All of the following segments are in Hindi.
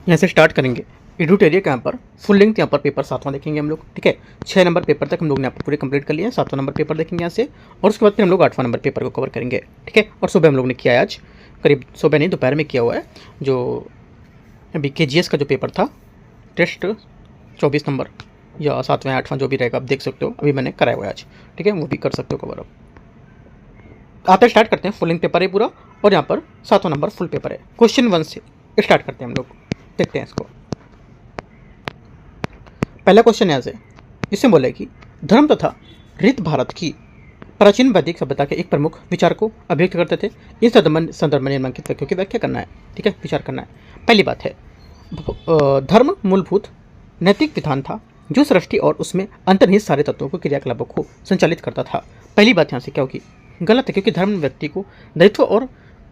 यहाँ से स्टार्ट करेंगे। एडुटेरिया के यहाँ पर फुल लेंथ यहाँ पर पेपर 7वां देखेंगे हम लोग, ठीक है। 6 नंबर पेपर तक हम लोग ने यहाँ पर पूरे कंप्लीट कर लिया है। 7वां नंबर पेपर देखेंगे यहाँ से, और उसके बाद फिर हम लोग 8वां नंबर पेपर को कवर करेंगे, ठीक है। और सुबह हम लोग ने किया है, आज करीब सुबह नहीं दोपहर में किया हुआ है, जो अभी KGS का जो पेपर था टेस्ट 24 नंबर या 7वां 8वां जो भी रहेगा, आप देख सकते हो, अभी मैंने कराया हुआ है आज, ठीक है। वो भी कर सकते हो कवर। अब आते स्टार्ट करते हैं, फुल लेंथ पेपर है पूरा, और यहाँ पर 7वां नंबर फुल पेपर है। क्वेश्चन 1 से स्टार्ट करते हैं हम लोग, देखते हैं इसको। पहला क्वेश्चन यहाँ से इससे बोला है कि धर्म तथा रीत भारत की प्राचीन वैदिक सभ्यता के एक प्रमुख विचार को अभिव्यक्त करते थे। इस संदर्भ में निम्नलिखित वाक्यों की व्याख्या करना है, ठीक है, विचार करना है। पहली बात है, धर्म मूलभूत नैतिक विधान था जो सृष्टि और उसमें अंतर्निहित सारे तत्वों को क्रियाकलापों को संचालित करता था। पहली बात यहाँ से क्या होगी, गलत है, क्योंकि धर्म व्यक्ति को दायित्व और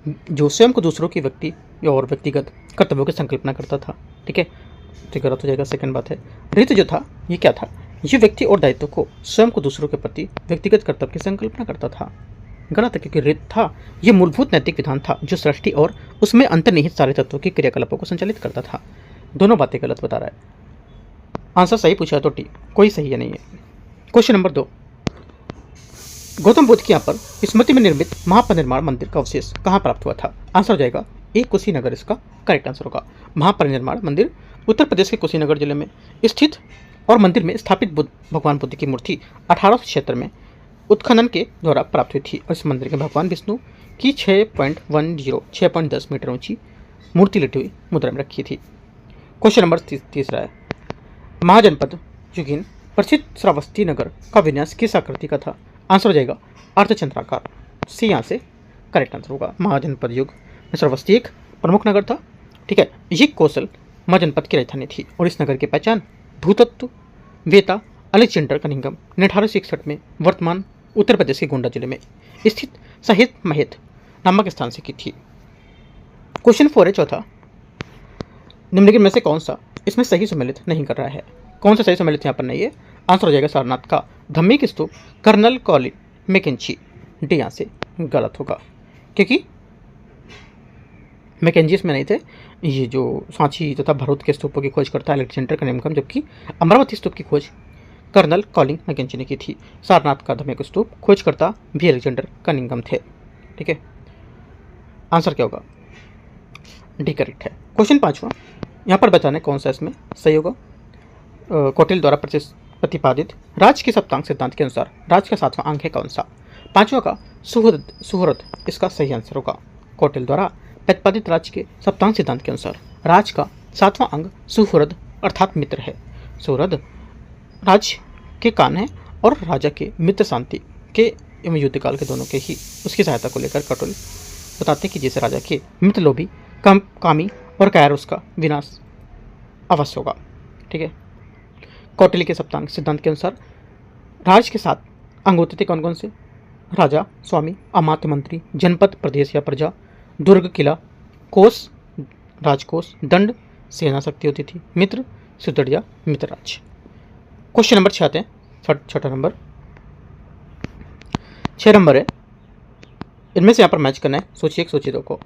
जो स्वयं को दूसरों की व्यक्ति और व्यक्तिगत कर्तव्यों की संकल्पना करता था, ठीक है, तो गलत हो जाएगा। सेकंड बात है, रीत जो था ये क्या था, ये व्यक्ति और दायित्व को स्वयं को दूसरों के प्रति व्यक्तिगत कर्तव्य की संकल्पना करता था। गलत है, क्योंकि रीत था ये मूलभूत नैतिक विधान था जो सृष्टि और उसमें अंतर्निहित सारे तत्वों की क्रियाकलापों को संचालित करता था। दोनों बातें गलत बता रहा है। आंसर सही पूछा है तो टी, कोई सही है नहीं है। क्वेश्चन नंबर 2, गौतम बुद्ध के यहाँ पर स्मृति में निर्मित महापरिनिर्वाण मंदिर का अवशेष कहाँ प्राप्त हुआ था। आंसर हो जाएगा ए, कुशीनगर इसका करेक्ट आंसर होगा। महापरिनिर्वाण मंदिर उत्तर प्रदेश के कुशीनगर जिले में स्थित, और मंदिर में स्थापित भगवान बुद्ध की मूर्ति 1800 क्षेत्र में उत्खनन के द्वारा प्राप्त हुई थी। और इस मंदिर के भगवान विष्णु की 6.10 मीटर ऊंची मूर्ति लिटी हुई मुद्रा में रखी थी। क्वेश्चन नंबर तीसरा है, महाजनपद युगीन प्रसिद्ध श्रावस्ती नगर का विन्यास किस आकृति का था। आंसर हो जाएगा अर्धचंद्राकार, सी यहाँ से करेक्ट आंसर होगा। महाजनपद युग में श्रावस्ती एक प्रमुख नगर था, ठीक है। ये कौशल महाजनपद की राजधानी थी, और इस नगर की पहचान भूतत्व वेता अलेक्जेंडर कनिंगम ने 1861 में वर्तमान उत्तर प्रदेश के गोंडा जिले में स्थित सहित महेत नामक स्थान से की थी। क्वेश्चन 4 है चौथा, निम्नलिखित में से कौन सा इसमें सही सम्मिलित नहीं कर रहा है। कौन सा सही सम्मिलित यहाँ पर नहीं है। आंसर हो जाएगा सारनाथ का धम्मिक स्तूप कर्नल कॉलिन मैकेंजी, डी यहाँ से गलत होगा, क्योंकि मैकेंजी इसमें नहीं थे। ये जो सांची तथा भरूच के स्तूपों की खोज करता है अलेक्जेंडर कनिंगम, जबकि अमरावती स्तूप की खोज कर्नल कॉलिन मैकेंजी ने की थी। सारनाथ का धम्मिक स्तूप खोज करता भी अलेक्जेंडर कनिंगम थे, ठीक है। आंसर क्या होगा, डी करेक्ट है। क्वेश्चन 5वां, यहाँ पर बताना कौन सा इसमें सही होगा। कौटिल्य द्वारा प्रतिपादित राज के सप्तांग सिद्धांत के अनुसार राज का 7वां अंग है कौन सा। 5वां का सुहृद इसका सही आंसर होगा। कौटिल्य द्वारा प्रतिपादित राज के सप्तांग सिद्धांत के अनुसार राज का 7वां अंग सुहृद अर्थात मित्र है। सुहृद राज के कान है, और राजा के मित्र शांति के एवं युद्धकाल के दोनों के ही उसकी सहायता को लेकर कौटिल्य बताते हैं कि जैसे राजा के मित्र लोभी कामी और कायर उसका विनाश अवश्य होगा, ठीक है। कौटिल्य के सप्तांग सिद्धांत के अनुसार राज के 7 अंग होते थे कौन कौन से। राजा, स्वामी, अमात्य, मंत्री, जनपद, प्रदेश या प्रजा, दुर्ग, किला, कोष, राजकोष, दंड, सेना शक्ति होती थी, मित्र, सुदृढ़ या मित्रराज। क्वेश्चन नंबर 6 आते हैं, छठा नंबर 6 नंबर है, इनमें से यहाँ पर मैच करना है। सोचिए 1 सोचिए 2 को।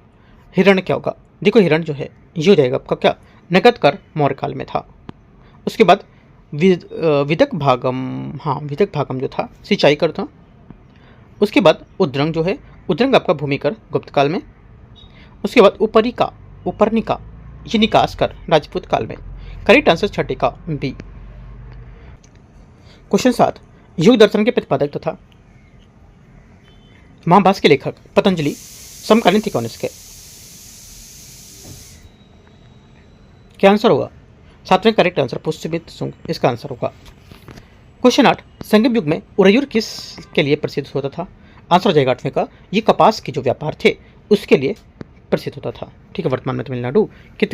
हिरण क्या होगा। देखो हिरण जो है ये हो जाएगा आपका क्या, नगद कर मौर्य काल में था। उसके बाद विदक भागम, हाँ विदक भागम जो था सिंचाई कर था। उसके बाद उद्रंग जो है, उद्रंग आपका भूमि कर गुप्त काल में। उसके बाद उपरनिका ये निकास कर राजपूत काल में। करेक्ट आंसर छठे का बी। क्वेश्चन 7, योग दर्शन के प्रतिपादक तथा महाभाष्य के लेखक पतंजलि समकालीन थे कौन इसके। क्या आंसर होगा। 7वें करेक्ट आंसर पुष्यमित्र शुंग इसका आंसर होगा। क्वेश्चन 8, संगम युग में उरयूर किस के लिए प्रसिद्ध होता था। आंसर हो जाएगा 8वें का, ये कपास के जो व्यापार थे उसके लिए प्रसिद्ध होता था, ठीक है। वर्तमान में तमिलनाडु के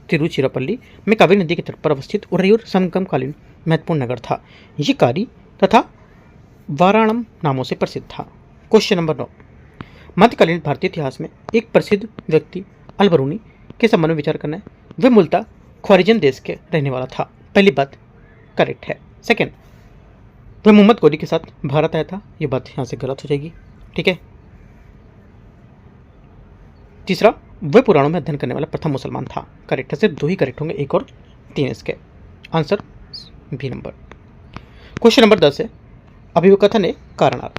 तिरुचिरापल्ली में कावेरी नदी के तट पर अवस्थित उरयूर समकालीन महत्वपूर्ण नगर था। ये कारी तथा वाराणम नामों से प्रसिद्ध था। क्वेश्चन नंबर 9, मध्यकालीन भारतीय इतिहास में एक प्रसिद्ध व्यक्ति अलबरूनी के संबंध में विचार करना है। वह मूलतः ख्वारिजन देश के रहने वाला था। पहली बात करेक्ट है। सेकंड, वह मोहम्मद गोरी के साथ भारत आया था। ये बात यहाँ से गलत हो जाएगी, ठीक है। तीसरा, वह पुराणों में अध्ययन करने वाला प्रथम मुसलमान था। करेक्ट है, सिर्फ 2 ही करेक्ट होंगे, 1 और 3 इसके answer B number. Question number 10 है अभिकथन ए कारणार।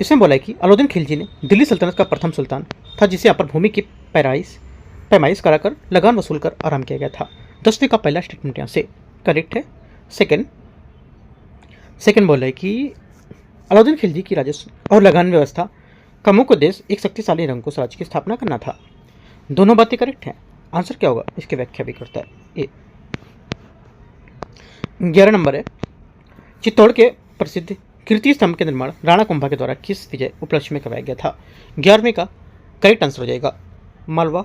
इसमें बोला है कि अलाउद्दीन खिलजी ने दिल्ली सल्तनत का प्रथम सुल्तान था जिसे यहाँ पर भूमि की पैमाइश कराकर लगान वसूल कर आराम किया गया था। 10वीं का पहला स्टेटमेंट यहाँ से करेक्ट है। सेकंड बोला है कि अलाउद्दीन खिलजी की राजस्व और लगान व्यवस्था का मुख्य उद्देश्य एक शक्तिशाली निरंकुश राज्य की स्थापना करना था। दोनों बातें करेक्ट हैं। आंसर क्या होगा, इसकी व्याख्या भी करता है ए। 11 नंबर है चित्तौड़ के प्रसिद्ध कीर्ति स्तंभ के निर्माण राणा कुंभा के द्वारा किस विजय उपलक्ष्य में करवाया गया था। 11वें का करेक्ट आंसर हो जाएगा मालवा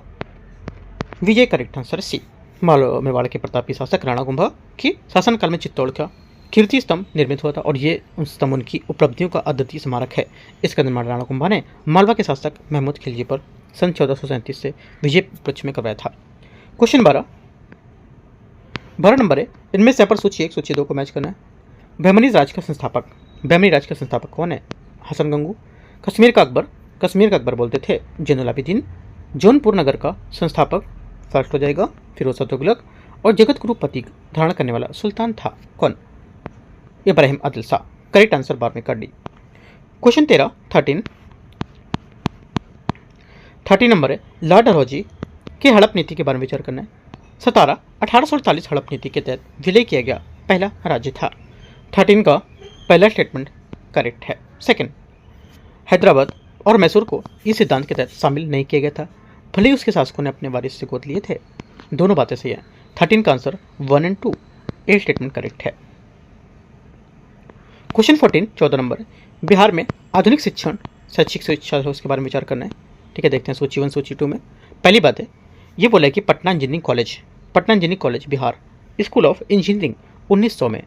विजय। Correct answer C. Malwa Mewar के प्रतापी शासक राणा कुंभा की शासनकाल में चित्तौड़ का कीर्ति स्तंभ निर्मित हुआ था और ये स्तंभ उनकी उपलब्धियों का अद्वितीय स्मारक है। इसका निर्माण राणा कुंभा ने मालवा के शासक महमूद खिलजी पर सन 1437 से विजय उपलक्ष्य में करवाया था। क्वेश्चन 12 नंबर है इनमें से पर सूची 1 सूची 2 को मैच करना है। बहमनी राज का संस्थापक कौन है। हसन गंगू। कश्मीर का अकबर बोलते थे। जैनुल आबिदीन। जौनपुर नगर का संस्थापक फर्स्ट हो जाएगा फिरोज शाह तुगलक। और जगत गुरु पति धारण करने वाला सुल्तान था कौन, इब्राहिम आदिल शाह। करेक्ट आंसर 12 का डी। क्वेश्चन 13 नंबर है लॉर्ड डलहौजी के हड़प नीति के बारे में विचार करना है। सतारा 1848 हड़प नीति के तहत विलय किया गया पहला राज्य था। 13 का पहला स्टेटमेंट करेक्ट है। सेकंड, हैदराबाद और मैसूर को इस सिद्धांत के तहत शामिल नहीं किया गया था, भले ही उसके शासकों ने अपने वारिस से गोद लिए थे। दोनों बातें सही हैं। 13 का आंसर 1 और 2 ए स्टेटमेंट करेक्ट है। क्वेश्चन 14 नंबर, बिहार में आधुनिक शैक्षिक शिक्षा उसके बारे में विचार करना है। ठीक है, देखते हैं सूची 1 सूची 2 में। पहली बात है ये बोला है कि Patna engineering college Bihar school of engineering 1900 में,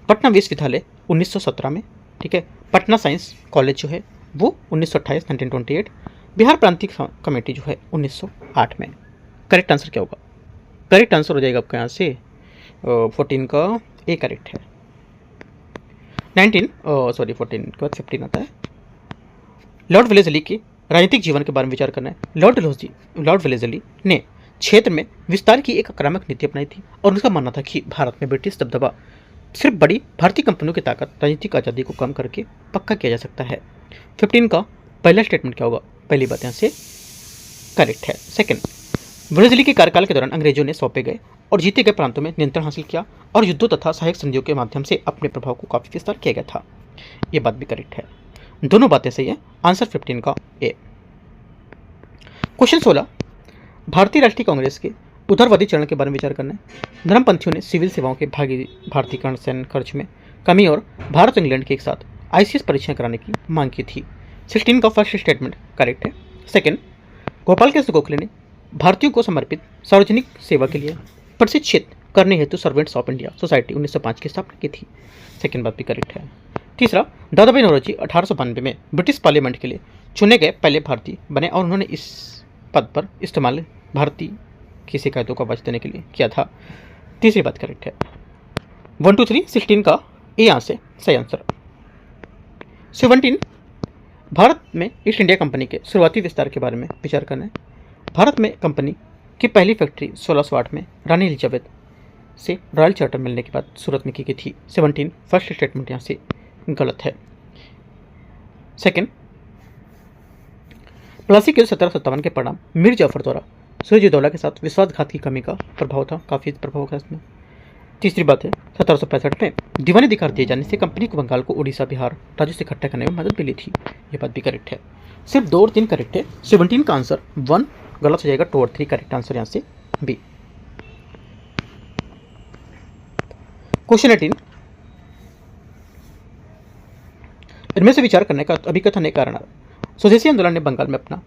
पटना विश्वविद्यालय 1917 में। ठीक है, पटना साइंस कॉलेज जो है वो 1928 बिहार प्रांतीय कमेटी जो है 1908 में। करेक्ट आंसर क्या होगा, करेक्ट आंसर हो जाएगा आपका यहाँ से 14 का ए करेक्ट है। 14 के बाद 15 आता है। लॉर्ड वेलेस्ली के राजनीतिक जीवन के बारे में विचार करना है। लॉर्ड वेलेस्ली ने क्षेत्र में विस्तार की एक आक्रामक नीति अपनाई थी और उनका मानना था कि भारत में ब्रिटिश दबदबा सिर्फ बड़ी भारतीय कंपनियों की ताकत राजनीतिक आज़ादी को कम करके पक्का किया जा सकता है। 15 का पहला स्टेटमेंट क्या होगा, पहली बात यहाँ से करेक्ट है। सेकंड, वेलेस्ली के कार्यकाल के दौरान अंग्रेजों ने सौंपे गए और जीते गए प्रांतों में नियंत्रण हासिल किया और युद्धों तथा सहायक संधियों के माध्यम से अपने प्रभाव को काफी विस्तार किया गया था। ये बात भी करेक्ट है। दोनों बातें सही है। आंसर 15 का ए। क्वेश्चन 16, भारतीय राष्ट्रीय कांग्रेस के उदारवादी चरण के बारे में विचार करना है। धर्मपंथियों ने सिविल सेवाओं के भारतीयकरण सैन्य खर्च में कमी और भारत और इंग्लैंड के एक साथ ICS परीक्षाएं कराने की मांग की थी। 16 का फर्स्ट स्टेटमेंट करेक्ट है। सेकंड, गोपाल कृष्ण गोखले ने भारतीयों को समर्पित सार्वजनिक सेवा के लिए प्रशिक्षित करने हेतु सर्वेंट्स ऑफ इंडिया सोसाइटी 1905 की स्थापना की थी। सेकंड बात भी करेक्ट है। तीसरा, दादा भाई नौरोजी 1892 में ब्रिटिश पार्लियामेंट के लिए चुने गए पहले भारतीय बने और उन्होंने इस पद पर इस्तेमाल भारतीय की शिकायतों को आवाज देने के लिए किया था। तीसरी बात करेक्ट है। 1 2 3 16 का ए यहाँ से सही आंसर। 17, भारत में ईस्ट इंडिया कंपनी के शुरुआती विस्तार के बारे में विचार करना है। भारत में कंपनी की पहली फैक्ट्री 1608 में रानी एलिजाबेथ से रॉयल चार्टर मिलने के बाद सूरत में की गई थी। 17 फर्स्ट स्टेटमेंट यहाँ से गलत है। सेकंड, प्लासी के 1757 के परिणाम मीर जाफर द्वारा सूरज-उद-दौला के साथ विश्वासघात की कमी का प्रभाव था, काफ़ी प्रभाव था इसमें। तीसरी बात है 1765 में दीवानी अधिकार दिए जाने से कंपनी को बंगाल को उड़ीसा बिहार राज्यों से इकट्ठा करने में मदद मिली थी। ये बात भी करेक्ट है। सिर्फ 2 और 3 करेक्ट है। 17 का आंसर 1 गलत हो जाएगा, 2 और 3 करेक्ट आंसर यहाँ से बी। क्वेश्चन 18, इनमें से विचार करने का अभिकथन है कारण। स्वदेशी आंदोलन ने बंगाल में अपना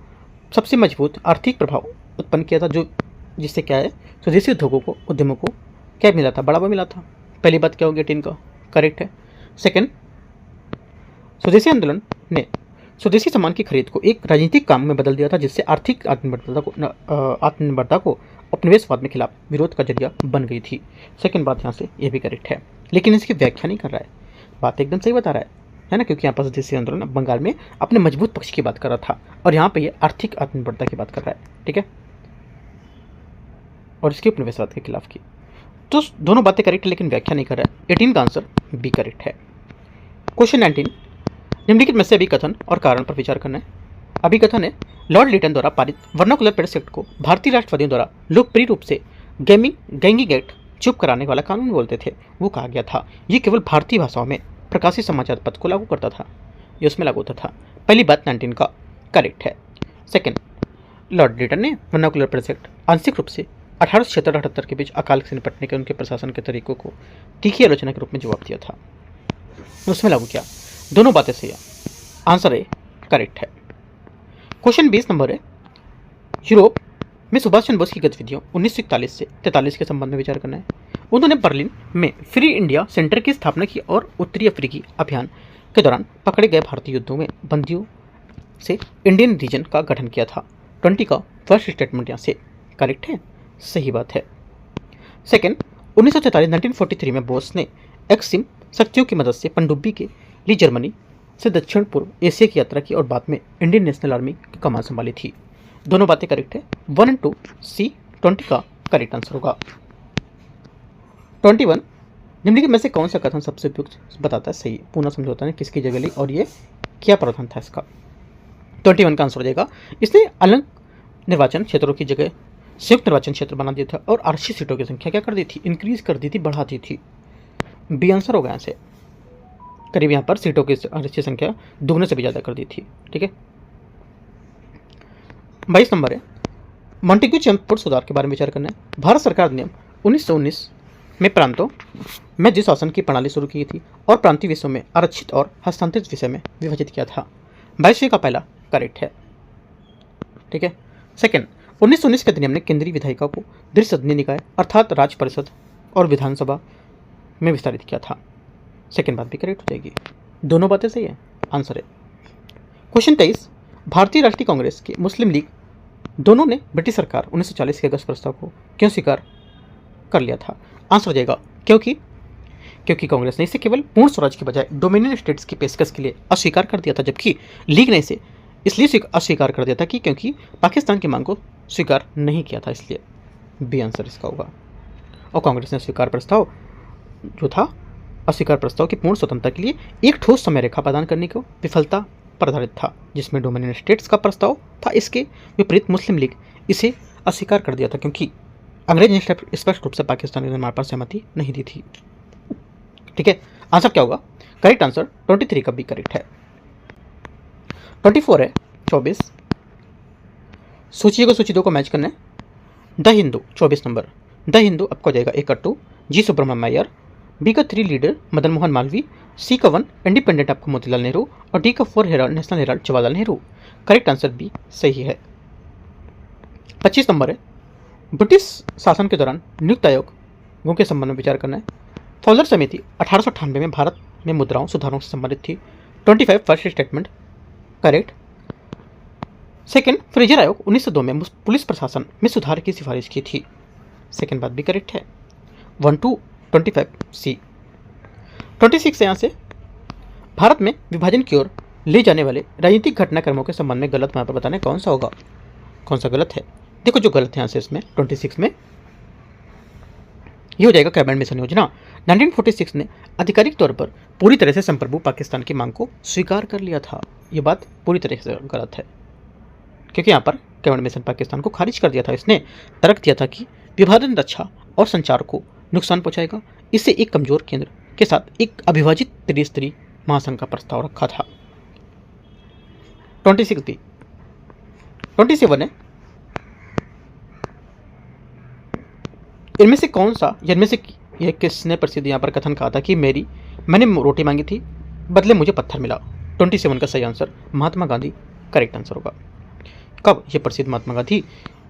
सबसे मजबूत आर्थिक प्रभाव उत्पन्न किया था, जो जिससे क्या है स्वदेशी उद्यमों को क्या मिला था, बढ़ावा मिला था। पहली बात क्या होगी 18 का करेक्ट है। सेकंड, स्वदेशी आंदोलन ने स्वदेशी सामान की खरीद को एक राजनीतिक काम में बदल दिया था, जिससे आर्थिक आत्मनिर्भरता को उपनिवेशवाद में खिलाफ विरोध का जरिया बन गई थी। सेकंड बात यहाँ से ये भी करेक्ट है, लेकिन इसकी व्याख्या नहीं कर रहा है, बात एकदम सही बता रहा है। है ना, क्योंकि यहाँ पर स्वदेशी आंदोलन बंगाल में अपने मजबूत पक्ष की बात कर रहा था और यहाँ पे ये आर्थिक आत्मनिर्भरता की बात कर रहा है, ठीक है, और इसके उपनिवेशवाद के खिलाफ की। तो दोनों बातें करेक्ट है लेकिन व्याख्या नहीं कर रहा है। 18 का आंसर बी करेक्ट है। क्वेश्चन 19, निम्नलिखित में से अभिकथन और कारण पर विचार करना है। अभिकथन है, लॉर्ड लिटन द्वारा पारित वर्नाकुलर पेरिस एक्ट को भारतीय राष्ट्रवादियों द्वारा लोकप्रिय रूप से गैंगिंग एक्ट चुप कराने वाला कानून बोलते थे, वो कहा गया था। ये केवल भारतीय भाषाओं में प्रकाशित समाचार पत्र को लागू करता था, ये उसमें लागू होता था। पहली बात 19 का करेक्ट है। सेकंड, लॉर्ड लिटन ने वर्नाकुलर पेरिस एक्ट आंशिक रूप से 1876-78 के बीच अकाल से निपटने के उनके प्रशासन के तरीकों को तीखी आलोचना के रूप में जवाब दिया था, उसमें लागू किया। दोनों बातें सही है, आंसर ए करेक्ट है। क्वेश्चन 20 नंबर है, यूरोप में सुभाष चंद्र बोस की गतिविधियों 1941 से 43 के संबंध में विचार करना है। उन्होंने बर्लिन में फ्री इंडिया सेंटर की स्थापना की और उत्तरी अफ्रीकी अभियान के दौरान पकड़े गए भारतीय युद्धों में बंदियों से इंडियन रीजन का गठन किया था। 20 का फर्स्ट स्टेटमेंट यहाँ से करेक्ट है, सही बात है। सेकेंड, 1943 में बोस ने एक्सिम शक्तियों की मदद से पनडुब्बी के लिए जर्मनी से दक्षिण पूर्व एशिया की यात्रा की और बाद में इंडियन नेशनल आर्मी की कमान संभाली थी। दोनों बातें करेक्ट है। 1 और 2 सी 20 का करेक्ट आंसर होगा। 21, निम्नलिखित में से कौन सा कथन सबसे उपयुक्त बताता है सही पूर्ण समझौता ने किसकी जगह ली और ये क्या प्रावधान था इसका। 21 का आंसर हो जाएगा, इसने अलग निर्वाचन क्षेत्रों की जगह संयुक्त निर्वाचन क्षेत्र बना दिया था और आरक्षित सीटों की संख्या क्या कर दी थी, इंक्रीज कर दी थी, बढ़ाती थी। बी आंसर होगा यहाँ से, करीब यहाँ पर सीटों की आरक्षित संख्या दुगने से भी ज़्यादा कर दी थी, ठीक है। 22 नंबर है, मॉन्टेग्यू चैम्फोर्ड सुधार के बारे में विचार करना है। भारत सरकार ने 1919 में प्रांतों में जिस शासन की प्रणाली शुरू की थी और प्रांतीय विषयों में आरक्षित और हस्तांतरित विषय में विभाजित किया था। 22 का पहला करेक्ट है, ठीक है। सेकेंड, 1919 के अधिनियम ने केंद्रीय विधायिका को द्विसदनीय निकाय अर्थात राज्य परिषद और विधानसभा में विस्तारित किया था। सेकेंड बात भी करेक्ट हो जाएगी, दोनों बातें सही है, आंसर है। क्वेश्चन 23, भारतीय राष्ट्रीय कांग्रेस के मुस्लिम लीग दोनों ने ब्रिटिश सरकार 1940 के अगस्त प्रस्ताव को क्यों स्वीकार कर लिया था। आंसर हो जाएगा क्योंकि कांग्रेस ने इसे केवल पूर्ण स्वराज के बजाय डोमिनियन स्टेट्स की पेशकश के लिए अस्वीकार कर दिया था, जबकि लीग ने इसे इसलिए अस्वीकार कर दिया था कि क्योंकि पाकिस्तान की मांग को स्वीकार नहीं किया था, इसलिए बी आंसर इसका होगा। और कांग्रेस ने अस्वीकार प्रस्ताव जो था अस्वीकार प्रस्ताव की पूर्ण स्वतंत्रता के लिए एक ठोस समय रेखा प्रदान करने को विफलता पर आधारित था, जिसमें डोमिनियन स्टेट्स का प्रस्ताव था। इसके विपरीत मुस्लिम लीग इसे अस्वीकार कर दिया था क्योंकि अंग्रेज ने स्पष्ट रूप से पाकिस्तान के निर्माण पर सहमति नहीं दी थी, ठीक है। आंसर क्या होगा, करेक्ट आंसर 23 का भी करेक्ट है। 24 है 24, सूची 2 को मैच करना है। The Hindu 24 number, the Hindu आपका हो जाएगा ए का 2 जी सुब्रमण्यम अय्यर, बी का 3 लीडर मदन मोहन मालवीय, सी का 1 इंडिपेंडेंट आपका मोतीलाल नेहरू और डी का 4 Herald National Herald Jawaharlal Nehru. Correct answer B सही है। 25 नंबर है, ब्रिटिश शासन के दौरान नियुक्त आयोगों के संबंध में विचार करना है। फॉलर समिति 1898 में भारत में मुद्राओं सुधारों से संबंधित थी। 25 first statement correct. Second, Fraser आयोग 1902 में पुलिस प्रशासन में सुधार की सिफारिश की थी, सेकेंड बात भी करेक्ट है। 1 to 25 सी। 26 यहाँ से, भारत में विभाजन की ओर ले जाने वाले राजनीतिक घटनाक्रमों के संबंध में गलत यहाँ पर बताने कौन सा होगा, कौन सा गलत है। देखो जो गलत है यहाँ से इसमें 26 में ये हो जाएगा कैबिनेट मिशन योजना। 1946 ने आधिकारिक तौर पर पूरी तरह से संप्रभु पाकिस्तान की मांग को स्वीकार कर लिया था, ये बात पूरी तरह से गलत है क्योंकि यहाँ पर कैबिनेट मिशन पाकिस्तान को खारिज कर दिया था। इसने तर्क दिया था कि विभाजन रक्षा और संचार को नुकसान पहुंचाएगा, इससे एक कमजोर केंद्र के साथ एक अविभाजित त्रिस्तरीय महासंघ का प्रस्ताव रखा था। 26 भी 27 है, इनमें से कौन सा, इनमें से यह किसने प्रसिद्ध यहाँ पर कथन कहा था कि मैंने रोटी मांगी थी बदले मुझे पत्थर मिला। 27 का सही answer Mahatma Gandhi correct answer होगा। कब ये प्रसिद्ध महात्मा गांधी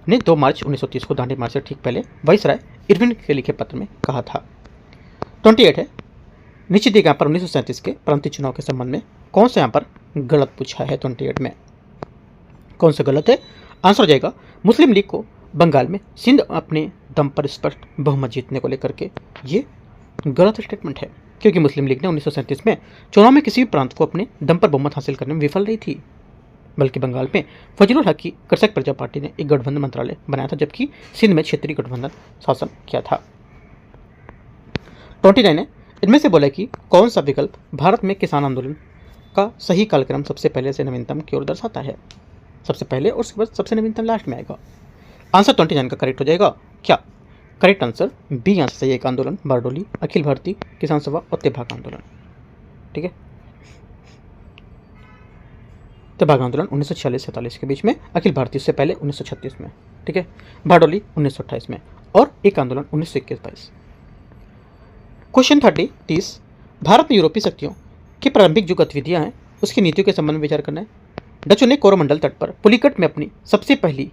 ने 2 मार्च 1930 को दांडी मार्च से ठीक पहले वाइसराय इरविन के लिखे पत्र में कहा था। 28 है, नीचे दिए यहाँ पर 1937 के प्रांतीय चुनाव के संबंध में कौन सा यहाँ पर गलत पूछा है। 28 में कौन सा गलत है, आंसर हो जाएगा मुस्लिम लीग को बंगाल में सिंध अपने दम पर स्पष्ट बहुमत जीतने को लेकर के ये गलत स्टेटमेंट है। क्योंकि मुस्लिम लीग ने 1937 में चुनाव में किसी भी प्रांत को अपने दम पर बहुमत हासिल करने में विफल रही थी, बल्कि बंगाल में फजलुल हक की कृषक प्रजा पार्टी ने एक गठबंधन मंत्रालय बनाया था, जबकि सिंध में क्षेत्रीय गठबंधन शासन किया था। 29 है, इनमें से बोला कि कौन सा विकल्प भारत में किसान आंदोलन का सही कालक्रम सबसे पहले से नवीनतम की ओर दर्शाता है। सबसे पहले और उसके बाद सबसे नवीनतम लास्ट में आएगा। आंसर 29 का करेक्ट हो जाएगा क्या? करेक्ट आंसर बी आंसर सही है। एक आंदोलन बारडोली, अखिल भारतीय किसान सभा और तेभाग आंदोलन। ठीक है, तेभाग आंदोलन 1946-47 के बीच में, अखिल भारतीय उससे पहले 1936 में। ठीक है, बारडोली 1928 में और एक आंदोलन 1921-22। क्वेश्चन 30 भारत में यूरोपीय शक्तियों की प्रारंभिक जो गतिविधियां हैं उसकी नीतियों के संबंध में विचार करना है। डचों ने कोरोमंडल तट पर पुलिकट में अपनी सबसे पहली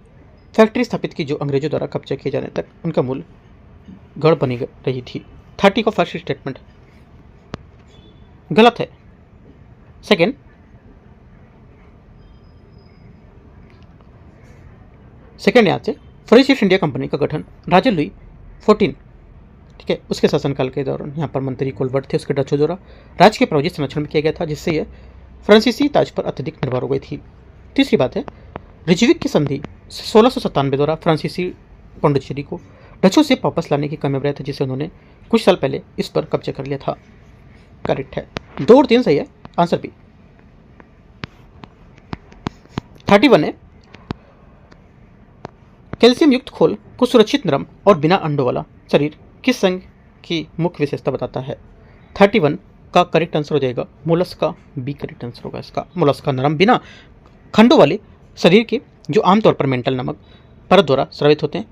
फैक्ट्री स्थापित की, जो अंग्रेजों द्वारा कब्जा किए जाने तक उनका मूल गढ़ बनी रही थी। 30 का फर्स्ट स्टेटमेंट गलत है। सेकेंड, यहाँ से फ्रेंच ईस्ट इंडिया कंपनी का गठन राजा लुई 14, ठीक है, उसके शासनकाल के दौरान यहाँ पर मंत्री कोलबर्ट थे, उसके डचों द्वारा राज्य के प्रायोजित संरक्षण में किया गया था, जिससे यह फ्रांसीसी ताज पर अत्यधिक निर्भर हो गई थी। तीसरी बात है, रिजविक की संधि 1697 द्वारा फ्रांसीसी पांडिचेरी को डचों से वापस लाने की कामयाब रहा था, जिसे उन्होंने कुछ साल पहले इस पर कब्जा कर लिया था। करेक्ट है, 2 और 3 सही है, आंसर बी। 31 है, कैल्शियम युक्त खोल को सुरक्षित, नरम और बिना अंडों वाला शरीर किस संघ की मुख्य विशेषता बताता है? 31 का करेक्ट आंसर हो जाएगा मोलस्का, बी करेक्ट आंसर होगा इसका। मोलस्का नरम बिना खंडों वाले शरीर के, जो आमतौर पर मेंटल नामक परत द्वारा स्रावित होते हैं,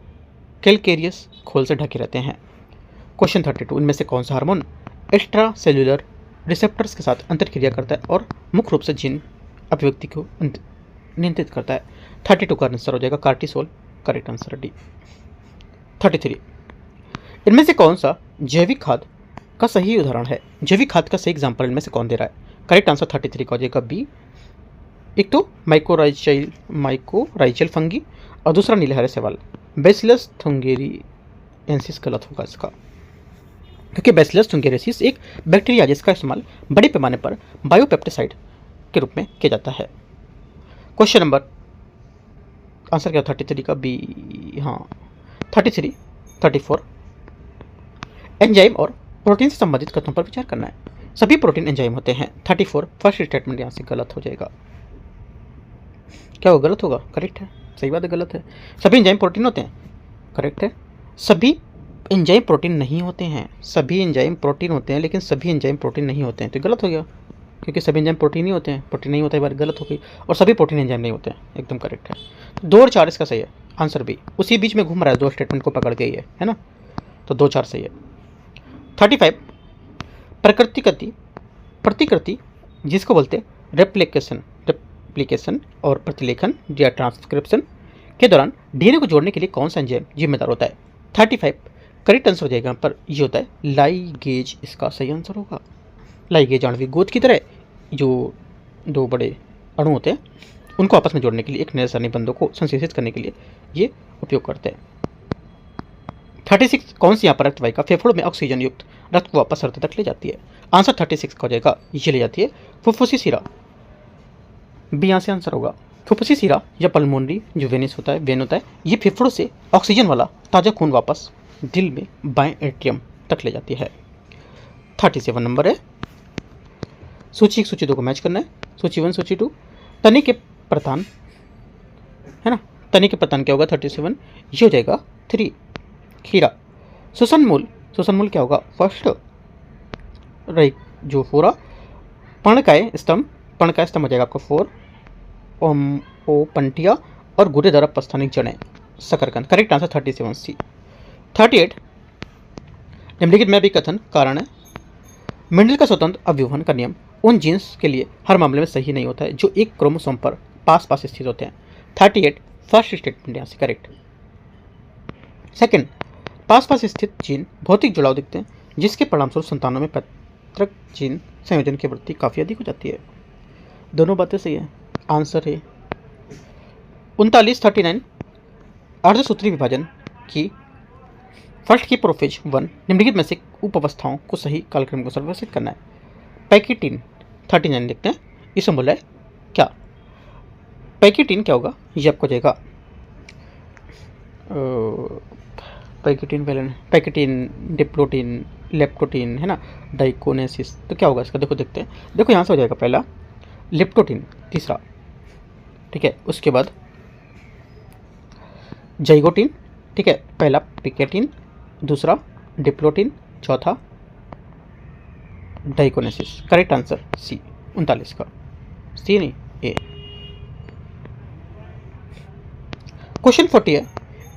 कैलकेरियस खोल से ढके रहते हैं। क्वेश्चन 32, इनमें से कौन सा हार्मोन एक्स्ट्रा सेल्युलर रिसेप्टर्स के साथ अंतरक्रिया करता है और मुख्य रूप से जीन अभिव्यक्ति को नियंत्रित करता है? 32 का आंसर हो जाएगा कार्टिसोल, करेक्ट आंसर डी। 33, इनमें से कौन सा जैविक खाद का सही उदाहरण है? जैविक खाद का सही एग्जाम्पल इनमें से कौन दे रहा है? करेक्ट आंसर 33 का हो जाएगा बी। एक तो माइकोराइचल फंगी और दूसरा नीलहरे शैवाल बैसिलस थुंगेरियंसिस गलत होगा इसका, क्योंकि बैसिलस थुंगेरियंसिस एक बैक्टीरिया जिसका इस्तेमाल बड़े पैमाने पर बायोपेप्टिसाइड के रूप में किया जाता है। क्वेश्चन नंबर आंसर क्या? 33 का बी। हाँ, 34 एंजाइम और प्रोटीन से संबंधित कथनों पर विचार करना है। सभी प्रोटीन एंजाइम होते हैं। 34 फर्स्ट स्टेटमेंट यहाँ से गलत हो जाएगा। क्या वो गलत होगा? करेक्ट है, सही बात है, गलत है। सभी एंजाइम प्रोटीन होते हैं, करेक्ट है। सभी एंजाइम प्रोटीन नहीं होते हैं, सभी एंजाइम प्रोटीन होते हैं लेकिन सभी एंजाइम प्रोटीन नहीं होते हैं, तो गलत हो गया, क्योंकि सभी एंजाइम प्रोटीन ही होते हैं, प्रोटीन नहीं होता है, बार गलत हो गई। और सभी प्रोटीन एंजाइम नहीं होते हैं, एकदम करेक्ट है। 2 और 4 इसका सही है, आंसर बी। उसी बीच में घूम रहा है, 2 स्टेटमेंट को पकड़ गई है ना, तो 2 4 सही है। 35 प्रतिकृति जिसको बोलते रेप्लिकेशन और प्रतिलेखन या ट्रांसक्रिप्शन के दौरान डीएनए को जोड़ने के लिए कौन सा एंजाइम जिम्मेदार होता है? 35 करेक्ट आंसर हो जाएगा पर ये होता है लाइगेज, इसका सही आंसर होगा। लाइगेज आणविक गोंद की तरह जो 2 बड़े अणु होते हैं उनको आपस में जोड़ने के लिए, एक नए रासायनिक बंधों को संश्लेषित करने के लिए ये उपयोग करते हैं। 36 कौन सी यहाँ पर रक्त वाहिका फेफड़ों में ऑक्सीजन युक्त रक्त को वापस हृदय तक ले जाती है? आंसर 36 का हो जाएगा, ये ले जाती है फुफ्फुसी शिरा, बी यहाँ से आंसर होगा। फुफ्फुसी शिरा या पल्मोनरी जो वेन होता है, ये फेफड़ों से ऑक्सीजन वाला ताज़ा खून वापस दिल में बाएं एट्रियम तक ले जाती है। 37 नंबर है, सूची 1 सूची 2 को मैच करना है। सूची 1 सूची 2 तने के प्रतान है ना, तने के प्रतान क्या होगा? 37 ये हो जाएगा 3 खीरा। श्वसन मूल क्या होगा? फर्स्ट राइट जो 4 पर्णकाय स्तंभ हो जाएगा आपको 4 ओ पंटिया और गुर्दे द्वारा प्रस्थानिक जड़ें शकरकंद, करेक्ट आंसर 37 सी। 38 निम्नलिखित में भी कथन कारण है। मेंडल का स्वतंत्र अव्यूहन का नियम उन जीन्स के लिए हर मामले में सही नहीं होता है जो एक क्रोमोसोम पर पास स्थित होते हैं। 38 फर्स्ट स्टेटमेंट यहाँ से करेक्ट। सेकंड, पास स्थित जीन भौतिक जुड़ाव दिखते हैं जिसके परिणामस्वरूप संतानों में पैतृक जीन संयोजन की वृद्धि काफ़ी अधिक हो जाती है। दोनों बातें सही है, आंसर है 39 अर्धसूत्री विभाजन की फर्स्ट की प्रोफेज 1 निम्नलिखित में से उप अवस्थाओं को सही कालक्रम को व्यवस्थित करना है। पैकेटिन 39 लिखते हैं, इसमें बोला है क्या? पैकेटिन क्या होगा? ये आपको जाएगा पैकेटिन, डिप्लोटिन, लेप्टोटिन, है ना, डाइकोनेसिस। तो क्या होगा इसका? देखो देखते हैं। देखो यहाँ से हो जाएगा पहला लेप्टोटिन, तीसरा, ठीक है, उसके बाद जाइगोटिन, ठीक है, पहला पिकेटिन, दूसरा डिप्लोटिन, चौथा डाइकोनेसिस। करेक्ट आंसर सी 39 का, सी नहीं ए। क्वेश्चन 40 है,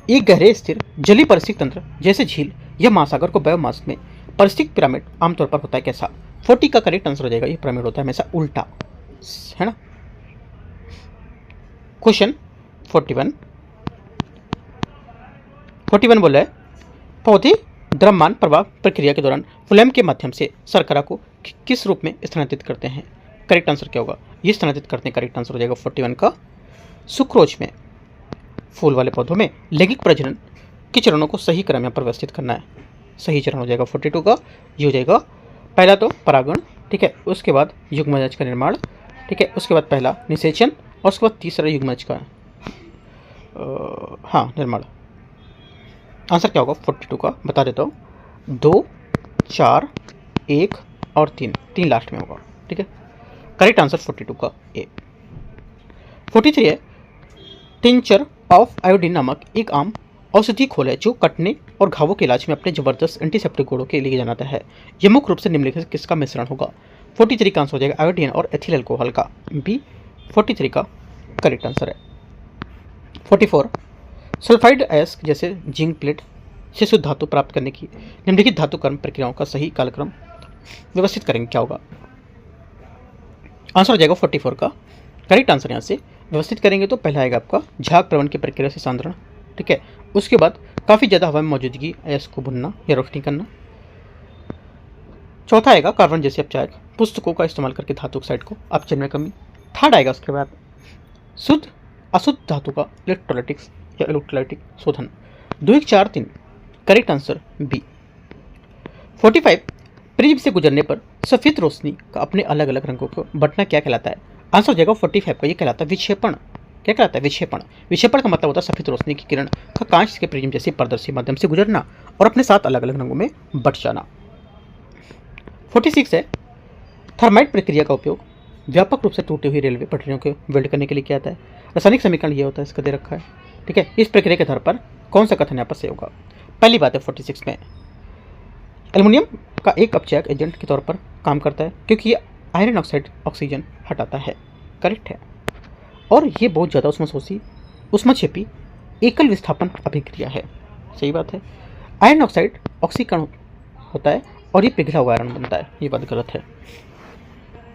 एक गहरे स्थिर जलीय पारिस्थितिक तंत्र जैसे झील या महासागर को बायोमास में पारिस्थितिक पिरामिड आमतौर पर होता है कैसा? 40 का करेक्ट आंसर हो जाएगा, ये पिरामिड होता है हमेशा उल्टा, है ना। क्वेश्चन 41 बोला है, पौधे द्रव्यमान प्रवाह प्रक्रिया के दौरान फ्लेम के माध्यम से शर्करा को किस रूप में स्थानांतरित करते हैं? करेक्ट आंसर क्या होगा? ये स्थानांतरित करते हैं, करेक्ट आंसर हो जाएगा 41 का सुक्रोज में। फूल वाले पौधों में लैंगिक प्रजनन के चरणों को सही क्रम में व्यवस्थित करना है। सही चरण हो जाएगा 42 का, ये हो जाएगा पहला तो परागण, ठीक है, उसके बाद युग्मज का निर्माण, ठीक है, उसके बाद पहला निषेचन और उसके बाद तीसरा युग्मज का निर्माण। आंसर क्या होगा 42 का? बता देता हूँ, 2, 4, 1 और 3 लास्ट में होगा, ठीक है। करेक्ट आंसर 42 का ए। 43 है, टिंचर ऑफ आयोडीन नामक एक आम औषधि खोल है जो कटने और घावों के इलाज में अपने जबरदस्त एंटीसेप्टिक गुणों के लिए जाना है। यह मुख्य रूप से निम्नलिखित किसका मिश्रण होगा? 43 का आंसर हो जाएगा आयोडीन और एथिल अल्कोहल का, बी 43 का करेक्ट आंसर है। 44 सल्फाइड अयस्क जैसे जिंक प्लेट से शुद्ध धातु प्राप्त करने की निम्नलिखित धातु कर्म प्रक्रियाओं का सही कालक्रम व्यवस्थित करेंगे, क्या होगा? आंसर हो जाएगा 44 का करेक्ट आंसर। यहाँ से व्यवस्थित करेंगे तो पहला आएगा आपका झाग प्रवण की प्रक्रिया से सांद्रण, ठीक है, उसके बाद काफ़ी ज़्यादा हवा में मौजूदगी अयस्क को भुनना या रोस्टिंग करना। चौथा आएगा कार्बन जैसे अपचायक पुस्तकों का इस्तेमाल करके धातु ऑक्साइड को अपचयन में कमी। थर्ड आएगा उसके बाद शुद्ध अशुद्ध धातु का इलेक्ट्रोलाइटिक्स या इलेक्ट्रोलाइटिक शोधन। 2, 1, 4, 3 करेक्ट आंसर बी। 45 प्रिज्म से गुजरने पर सफेद रोशनी का अपने अलग अलग रंगों को बंटना क्या कहलाता है? आंसर हो जाएगा 45 का, ये कहलाता है विक्षेपण। क्या कहलाता है? विक्षेपण। विक्षेपण का मतलब होता है सफेद रोशनी की किरण का कांच के प्रिज्म जैसे पारदर्शी माध्यम से गुजरना और अपने साथ अलग अलग रंगों में बट जाना। 46 है, थर्माइट प्रक्रिया का उपयोग व्यापक रूप से टूटी हुई रेलवे पटरियों को वेल्ड करने के लिए किया जाता है। रासायनिक समीकरण ये होता है, इसका दे रखा है, ठीक है। इस प्रक्रिया के आधार पर कौन सा कथन यहाँ पर सही होगा? पहली बात है 46 में एल्युमिनियम का एक अपचायक एजेंट के तौर पर काम करता है क्योंकि ये आयरन ऑक्साइड ऑक्सीजन हटाता है, करेक्ट है। और ये बहुत ज़्यादा उष्माक्षेपी एकल विस्थापन अभिक्रिया है, सही बात है। आयरन ऑक्साइड ऑक्सीकरण होता है और ये पिघला हुआ आयरन बनता है, ये बात गलत है,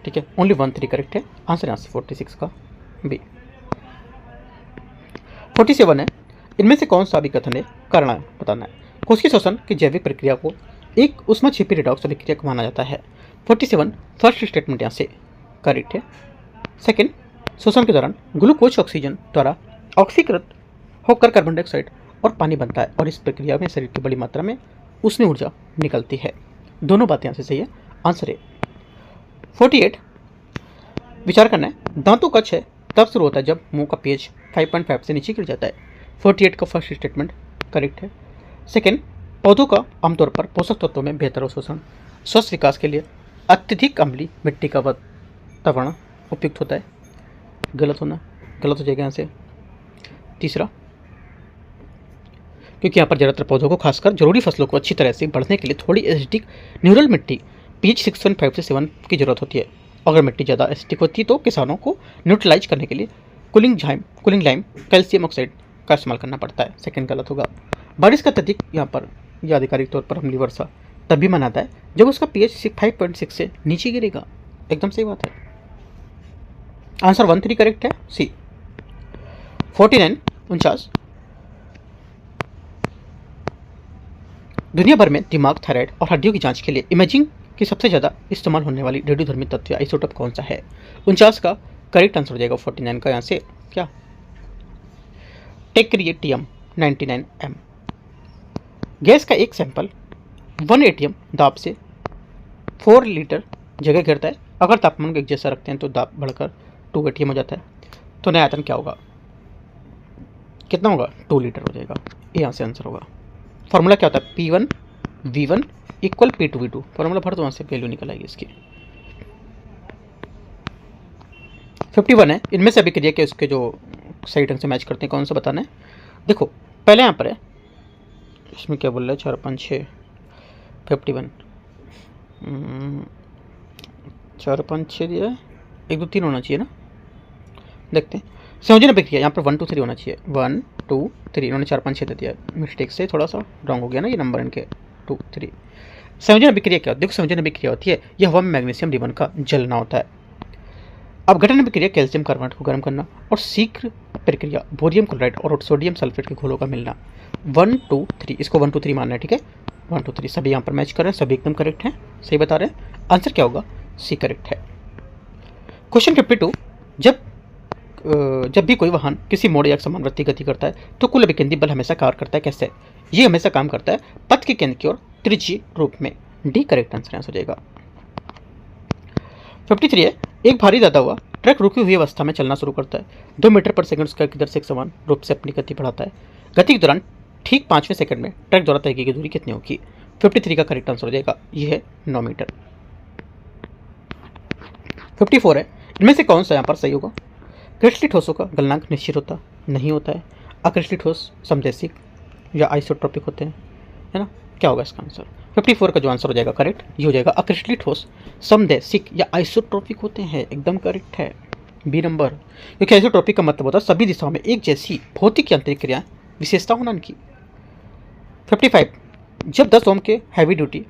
ठीक है। ओनली 1, 3 करेक्ट है। आंसर यहाँ से 46 का बी। 47 है, इनमें से कौन सा भी कथन है करना है, बताना है। कोशिकीय श्वसन की जैविक प्रक्रिया को एक उष्माक्षेपी रिडॉक्स अभिक्रिया को माना जाता है। 47 फर्स्ट स्टेटमेंट यहाँ से करेक्ट है। सेकेंड, श्वसन के दौरान ग्लूकोज ऑक्सीजन द्वारा ऑक्सीकृत होकर कार्बन डाइऑक्साइड और पानी बनता है और इस प्रक्रिया में शरीर की बड़ी मात्रा में ऊष्मीय ऊर्जा निकलती है। दोनों बातें यहाँ से सही है, आंसर है। 48 विचार करना है, दांतों का क्षय तब शुरू होता है जब मुंह का pH 5.5 से नीचे गिर जाता है। 48 का फर्स्ट स्टेटमेंट करेक्ट है। सेकेंड, पौधों का आमतौर पर पोषक तत्वों में बेहतर अवशोषण स्वस्थ विकास के लिए अत्यधिक अम्लीय मिट्टी का वातावरण उपयुक्त होता है, गलत हो जाएगा यहाँ से। तीसरा, क्योंकि यहाँ पर ज़्यादातर पौधों को खासकर जरूरी फसलों को अच्छी तरह से बढ़ने के लिए थोड़ी एसिडिक न्यूट्रल मिट्टी pH 6.5 से 7 की जरूरत होती है। अगर मिट्टी ज़्यादा एसिडिक होती है तो किसानों को न्यूट्रलाइज करने के लिए कूलिंग लाइम कैल्शियम ऑक्साइड का इस्तेमाल करना पड़ता है, सेकंड गलत होगा। बारिश का अत्यधिक यहाँ पर यह आधिकारिक तौर पर अम्लीय वर्षा तभी मनाता है जब उसका pH 5.6 से नीचे गिरेगा, एकदम सही बात है। आंसर 1, 3 करेक्ट है, सी। 49 दुनिया भर में दिमाग, थायराइड और हड्डियों की जांच के लिए इमेजिंग की सबसे ज़्यादा इस्तेमाल होने वाली रेडियोधर्मी तत्व या आइसोटोप कौन सा है? 49 का करेक्ट आंसर हो जाएगा 49 का यहाँ से क्या टेक्रियटियम 99M। गैस का एक सैंपल 1 एटीएम दाब से 4 लीटर जगह घेरता है। अगर तापमान को एक जैसा रखते हैं तो दाब बढ़कर 2 एटीएम हो जाता है। तो नया आयतन क्या होगा, कितना होगा, 2 लीटर हो जाएगा। ये यहाँ से आंसर होगा। फॉर्मूला क्या होता है, P1 V1 equal P2 V2। Formula भर दो, वहाँ से वैल्यू निकल आएगी इसकी। 51 है, इनमें से अभिक्रिया के उसके जो सही ढंग से मैच करते हैं कौन सा बताना है। देखो पहले यहाँ पर है, इसमें क्या बोल रहा है, 4 5 6 51 4 5 6 दिया है, 1 2 3 होना चाहिए ना। देखते हैं संयोजन अभिक्रिया, यहाँ पर 1 2 3 होना चाहिए, 1 2 3, इन्होंने 4 5 6 दे दिया, मिस्टेक से थोड़ा सा रॉन्ग हो गया ना ये नंबर इनके, 2 3। संयोजन अभिक्रिया क्या होती है, देखो संयोजन अभिक्रिया होती है यह हवा में मैग्नीशियम रिबन का जलना होता है। अब गठन अभिक्रिया कैल्शियम कार्बोनेट को गर्म करना, और शीघ्र प्रक्रिया बोरियम क्लोराइड और सोडियम सल्फेट के घोलों का मिलना। 1 2 3, इसको 1 2 3 मानना है, ठीक है। 1 2 3 सभी यहाँ पर मैच कर रहे हैं, सभी एकदम करेक्ट हैं, सही बता रहे हैं। आंसर क्या होगा, सी करेक्ट है। क्वेश्चन 52, जब भी कोई वाहन किसी मोड़ या समानुवर्ती गति करता है तो कुल अभिकेंद्री बल हमेशा कार्य करता है कैसे, ये हमेशा काम करता है पथ के केंद्र की ओर त्रिज्यीय रूप में। डी करेक्ट आंसर हो जाएगा। 53 है, एक भारी दादा हुआ ट्रक रुकी हुई अवस्था में चलना शुरू करता है। 2 मीटर पर सेकंड स्क्वायर की दर से एक समान रूप से अपनी गति बढ़ाता है। गति के दौरान ठीक 5वें सेकंड में ट्रक द्वारा तय की गई दूरी कितनी होगी। 53 का करेक्ट आंसर हो जाएगा, यह है 9 मीटर। 54 है, इनमें से कौन सा यहाँ पर सही होगा। क्रिस्टलीय ठोसों का गलनांक निश्चित होता नहीं होता है। अक्रिस्टलीय ठोस समदैशिक या आइसोट्रोपिक होते हैं, है ना। क्या होगा इसका आंसर, 54 का जो आंसर हो जाएगा करेक्ट, ये हो जाएगा अक्रिस्टलीय ठोस समदैशिक या आइसोट्रोपिक होते हैं, एकदम करेक्ट है, बी नंबर। क्योंकि आइसोट्रोपिक का मतलब होता है सभी दिशाओं में एक जैसी भौतिक यांत्रिक क्रिया विशेषता होना इनकी। 55, जब 10 ओम के हैवी ड्यूटी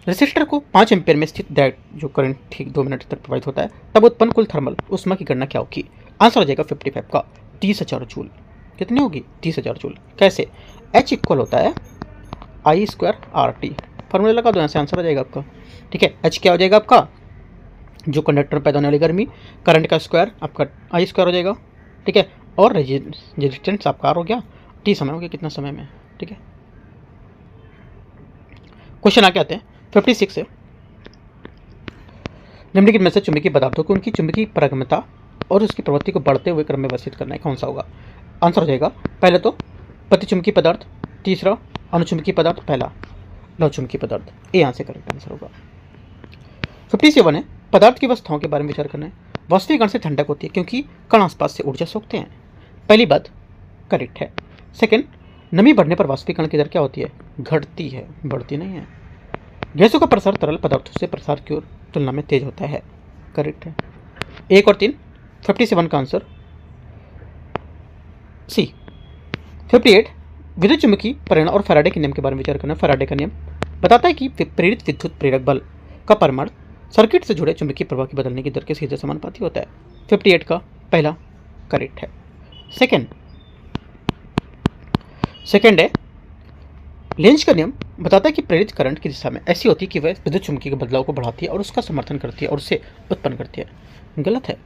रेसिस्टर को 5 एम्पेयर में स्थित डायरेक्ट जो करंट ठीक 2 मिनट तक प्रवाहित होता है तब उत्पन्न कुल थर्मल ऊष्मा की गणना क्या होगी। आंसर हो जाएगा 55 का 30,000 जूल। कितनी होगी, 30,000 जूल। कैसे, H इक्वल होता है I² RT। फॉर्मूला लगा दो, यहाँ से आंसर आ जाएगा आपका, ठीक है। H क्या हो जाएगा आपका, जो कंडक्टर में पैदा होने वाली गर्मी, करंट का स्क्वायर आपका I² हो जाएगा, ठीक है। और रेजिस्टेंस आपका R हो गया, T समय हो गया कितना समय में, ठीक है। क्वेश्चन आगे आते हैं 56 है, निम्नलिखित में से चुंबकीय पदार्थों को उनकी चुंबकीय पारगम्यता और उसकी प्रवृत्ति को बढ़ते हुए क्रम में व्यवस्थित करना है, कौन सा होगा। आंसर हो जाएगा पहले तो प्रतिचुंबकीय पदार्थ, तीसरा अनुचुंबकीय पदार्थ, पहला लौहचुंबकीय पदार्थ। ये यहाँ से करेक्ट आंसर होगा। 57 है, पदार्थ की अवस्थाओं के बारे में विचार करना है। वास्तविक कण से ठंडक होती है क्योंकि कण आसपास से ऊर्जा सोखते हैं, पहली बात करेक्ट है। सेकंड, नमी बढ़ने पर वास्तविक कण की दर क्या होती है, घटती है, बढ़ती नहीं है। गैसों का प्रसार तरल पदार्थों से प्रसार की ओर तुलना में तेज होता है, करेक्ट है। 1 और 3, 57 का आंसर सी। 58, विद्युत चुंबकीय परिणाम और फैराडे के नियम के बारे में विचार करना। फैराडे का नियम बताता है कि प्रेरित विद्युत प्रेरक बल का परिमाण सर्किट से जुड़े चुंबकीय प्रवाह की बदलने की दर के सीधे समानुपाती होता है। 58 का पहला करेक्ट है। सेकंड है, लेंज का नियम बताता है कि प्रेरित करंट की दिशा में ऐसी होती है कि वह विद्युत चुंबकीय के बदलाव को बढ़ाती है और उसका समर्थन करती है और उसे उत्पन्न करती है। गलत है।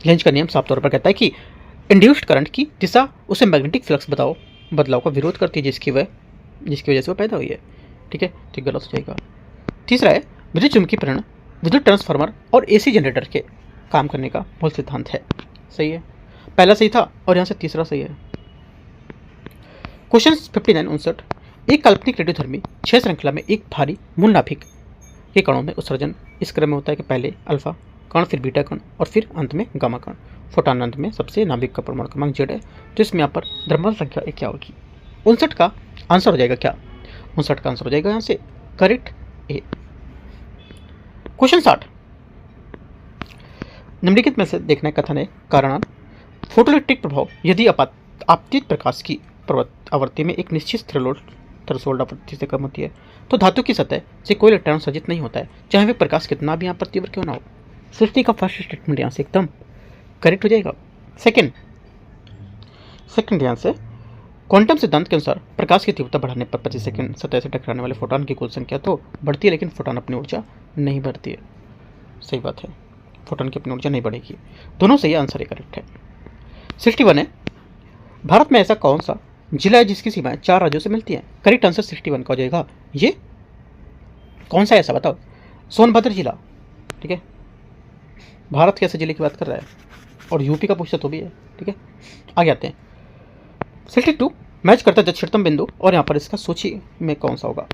लेंज का नियम साफ तौर पर कहता है कि इंड्यूस्ड करंट की दिशा उसे मैग्नेटिक फ्लक्स बदलाव का विरोध करती है जिसकी वजह से वह पैदा हुई है, ठीक है। ठीक, गलत हो जाएगा। तीसरा है, विद्युत चुंबकीय प्रेरण विद्युत ट्रांसफार्मर और AC जनरेटर के काम करने का मूल सिद्धांत है, सही है। पहला सही था और यहाँ से तीसरा सही है। क्वेश्चन 59, एक काल्पनिक रेडियोधर्मी 6 श्रृंखला में एक भारी मूल नाभिक के कणों में उत्सर्जन इस क्रम में होता है कि पहले अल्फा कण, फिर बीटा कण और फिर अंत में गामा कण। फोटॉन अंत में सबसे नाभिक का परमाणु क्रमांक Z है, तो इसमें यहाँ पर द्रव्यमान संख्या एक क्या होगी। 59 का आंसर हो जाएगा क्या, 59 का आंसर हो जाएगा यहाँ से करेक्ट ए। क्वेश्चन 60, निम्नलिखित में से देखना कथन है कारण फोटोइलेक्ट्रिक प्रभाव यदि आपतित प्रकाश की आवृत्ति में एक निश्चित थ्रेशोल्ड आवृत्ति से कम होती है तो धातु की सतह से कोई इलेक्ट्रॉन सर्जित नहीं होता है, चाहे वे प्रकाश कितना भी यहाँ पर तीव्र क्यों ना हो। सृष्टि का फर्स्ट स्टेटमेंट यहाँ से एकदम करेक्ट हो जाएगा। सेकंड यहाँ से क्वांटम सिद्धांत के अनुसार प्रकाश की तीव्रता बढ़ाने पर प्रति सेकंड सतह से टकराने वाले फोटॉन की कुल संख्या तो बढ़ती है लेकिन फोटॉन अपनी ऊर्जा नहीं बढ़ती है। सही बात है, फोटॉन की अपनी ऊर्जा नहीं बढ़ेगी। दोनों सही, आंसर करेक्ट है। 61 है, भारत में ऐसा कौन सा जिला है जिसकी सीमाएं 4 राज्यों से मिलती हैं। करेक्ट आंसर 61 का हो जाएगा। ये कौन सा ऐसा बताओ? सोनभद्र जिला। ठीक है, भारत के ऐसे जिले की बात कर रहा है और यूपी का पूछता तो भी है। ठीक है, आगे आते हैं। 62 मैच करता है दक्षिणतम बिंदु और यहाँ पर इसका सूची में कौन सा होगा?